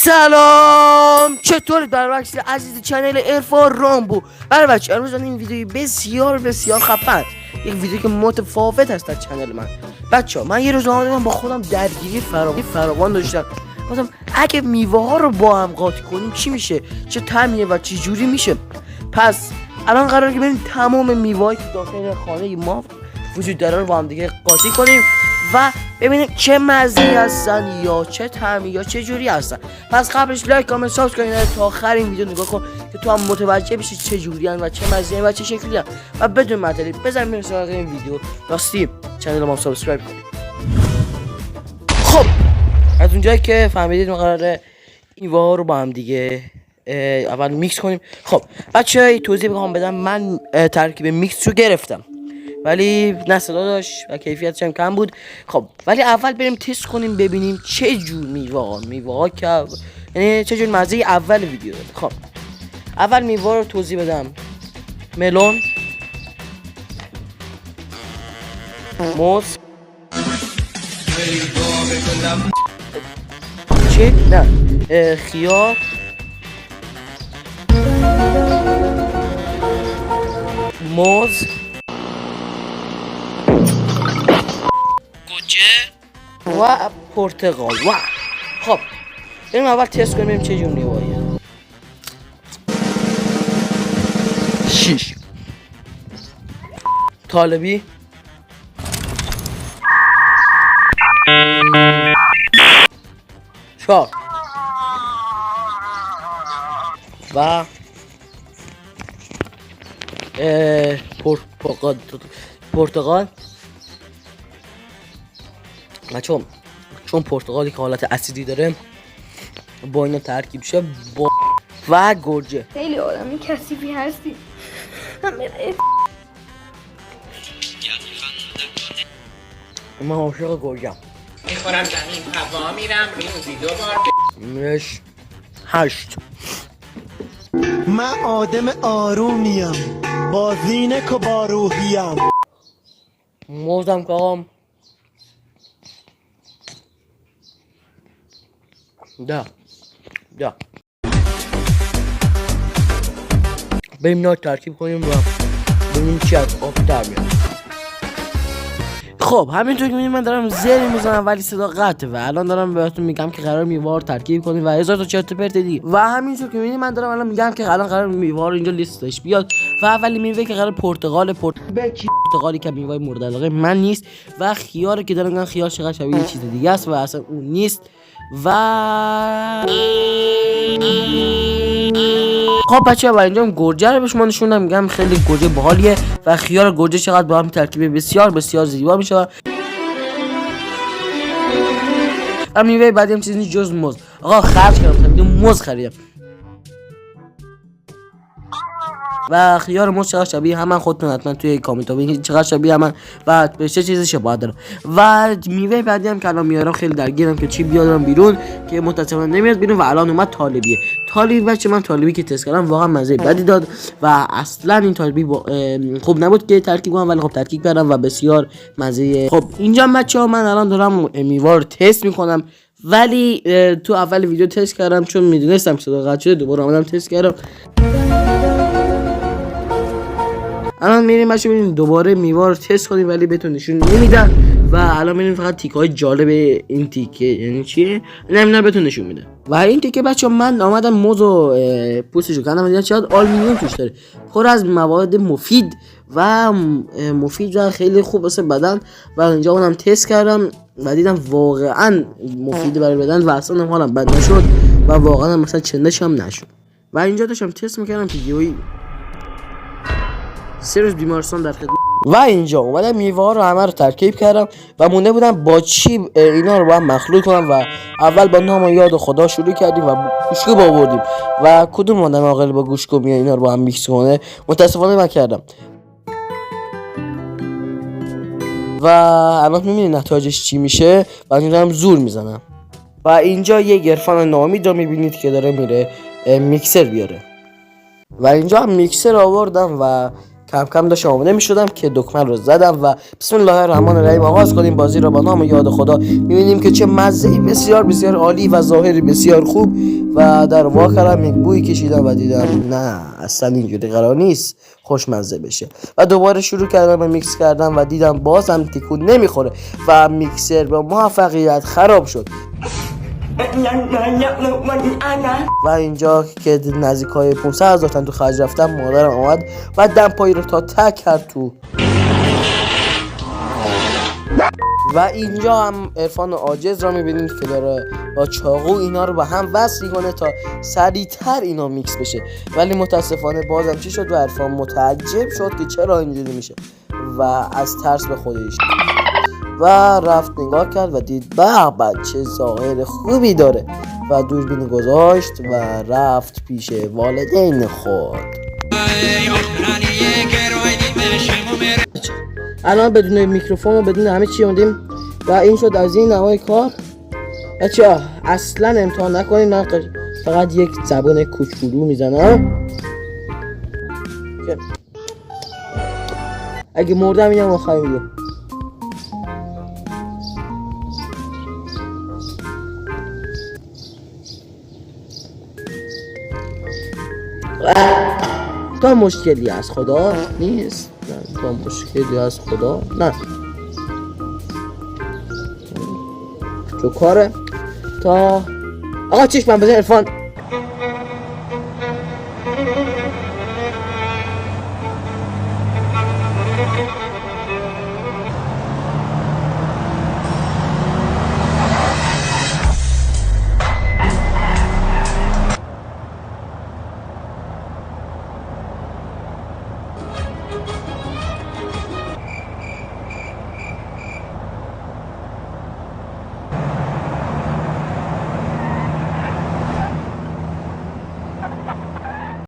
سلام، چطورید برعکس عزیز چنل عرفان رامبو؟ برای بچه امروز این ویدیوی بسیار خفن، یک ویدیو که متفاوت هست در چنل من. بچه من یه روز آمدم با خودم درگیری فراوان داشتم. گفتم اگه میوه ها رو با هم قاطی کنیم چی میشه، چه طعمیه و چه جوری میشه. پس الان قراره که بریم تمام میوه‌ای که داخل خانه ما وجود داره رو با هم دیگه قاطی کنیم و ببینیم چه مزه‌ای هستن یا چه طعمی یا چه جوری هستن. پس قبلش لایک کامنت سابسکرایب تا آخر این ویدیو نگاه کن که تو هم متوجه بشی چه جوری ان و چه مزه‌ای و چه شکلی ان و بدون معطلی بزن بریم سراغ این ویدیو. راستی چنل ما سابسکرایب کنید. خب از اونجایی که فهمیدید ما قراره این ها رو با هم دیگه اول میکس کنیم. خب بچه توضیح بخوام بدم، من ترکیب میکس رو گرفتم ولی نه صدا داشت و کیفیتش هم کم بود. خب ولی اول بریم تست کنیم ببینیم چه جور میوه ها که یعنی چه جور مزه اول ویدیو داره. خب اول میوه رو توضیح بدم: ملون، موز، چی؟ نه خیار، موز، گوجه و پرتقال. و خب بریم اول تست کنیم ببینیم چه جور میوه‌ایه. 6 طالبی، 4 و پرتقال. و چون پرتقالی که حالت اسیدی داره با اینا ترکیب شه و گوجه. خیلی آدمی کثیفی هستی. من عاشق گوجه‌ام. میخورم زمین هوا میرم روزی 2 بار. 8 من آدم آرومیم، بازینک و باروحیم. موزم که آقام 10 بریم اینا ترکیب کنیم و ببینیم چی از آب در میاد. خب همینطور که میبینید من دارم زر میزنم ولی صدا قطعه و الان دارم بهتون میگم که قرار میوه رو ترکیب کنیم و هزار تا چرت و پرت دیگه. و همینطور که میبینید من دارم الان میگم که الان قرار میوه رو اینجا لیستش بیاد و اولی میوه که قرار پرتقالی که میوه مورد علاقه من نیست و خیاری که دارم میگم خیار چقدر شبیه یه چیز دیگه است و اصلا اون نیست. و خب بچه ها اینجا گوجه رو به شما نشوندم، میگم خیلی گوجه باحالیه و خیار گوجه چقدر با هم ترکیب بسیار زیبا میشه. و میوه بعدی هم چیزی نیست جز موز. آقا خرج کردم موز خریدم و خیار موز چقدر شبیه هم، خودتون حتما توی کامنت ها بگید چقدر شبیه هم و به چه چیزی شباهت داره. و میوه بعدی هم که الان میارم خیلی درگیرم که چی بیارم بیرون که متاسفانه نمیاد بیرون و الان اومد طالبیه. طالبی بچه من طالبی که تست کردم واقعا مزه بدی داد و اصلا این طالبی خوب نبود که ترکیب کنم ولی خب ترکیب کردم و بسیار مزه. خب اینجا بچه ها من الان دارم میوه رو تست میکنم ولی تو اول ویدیو تست کردم چون میدونستم صدا قطع شده دوباره اومدم تست کردم. الان میریم بچه ببینیم دوباره میوه رو تست کنیم ولی بهتون نشون نمیدن و الان میریم فقط تیکه های جالب این تیکه یعنی چیه نمیدونم بهتون نشون میده. و این تیکه بچه من آمدم موز و پوستشو کندم دیدم چقدر آلومینیوم توش داره، پر از مواد مفید و خیلی خوب واسه بدن و اینجا اونم تست کردم و دیدم واقعا مفیده برای بدن و اصلا حالم بد نشد و واقعا مثلا چندش هم نشد. و اینجا داشتم تست میکردم که یهویی 3 روز بیمارستان در خدمت و اینجا اومدم میوه ها رو همه رو ترکیب کردم و مونده بودم با چی اینا رو با هم مخلوط کنم و اول با نام و یاد خدا شروع کردیم و گوشتکوب آوردیم و کدوم آدم عاقل با گوشتکوب میاد اینا رو با هم میکس کنه؟ متاسفانه نکردم و الان میبینید نتایجش چی میشه و اینجا هم زور میزنم. و اینجا یه عرفان ناامید رو میبینید که داره میره میکسر بیاره و اینجا هم میکسر آوردم و کم کم داشتم آماده می شدم که دکمه رو زدم و بسم الله الرحمن الرحیم آغاز کنیم بازی را با نام یاد خدا. میبینیم که چه مزه‌ای بسیار بسیار عالی و ظاهری بسیار خوب و در واقع هم یک بوی کشیدم و دیدم نه اصلا اینجوری قرار نیست خوشمزه بشه و دوباره شروع کردم به میکس کردم و دیدم باز هم تکون نمیخوره و میکسر به موفقیت خراب شد. و اینجا که نزدیکای 500,000 تومان تو خرج رفتم مادرم آمد و دمپایی رو تا تک کرد تو. و اینجا هم عرفان عاجز را میبینید که داره با چاقو اینا رو به هم وصل کنه تا سریعتر اینا میکس بشه، ولی متاسفانه بازم چی شد و عرفان متعجب شد که چرا اینجوری میشه و از ترس به خودش و رفت نگاه کرد و دید به چه ظاهر خوبی داره و دوربین گذاشت و رفت پیش والدین خود. الان بدون میکروفون و بدون همه چی اومدیم و این شد از این نوای کار. بچه‌ها اصلا امتحان نکنید، من فقط یک زبان کوچولو میزنم که اگه مردم اینم آخرین ویدیو. تا مشکلی از خدا نیست، نه تا مشکلی از خدا نه تو کاره تا آقا چشمم بزن عرفان.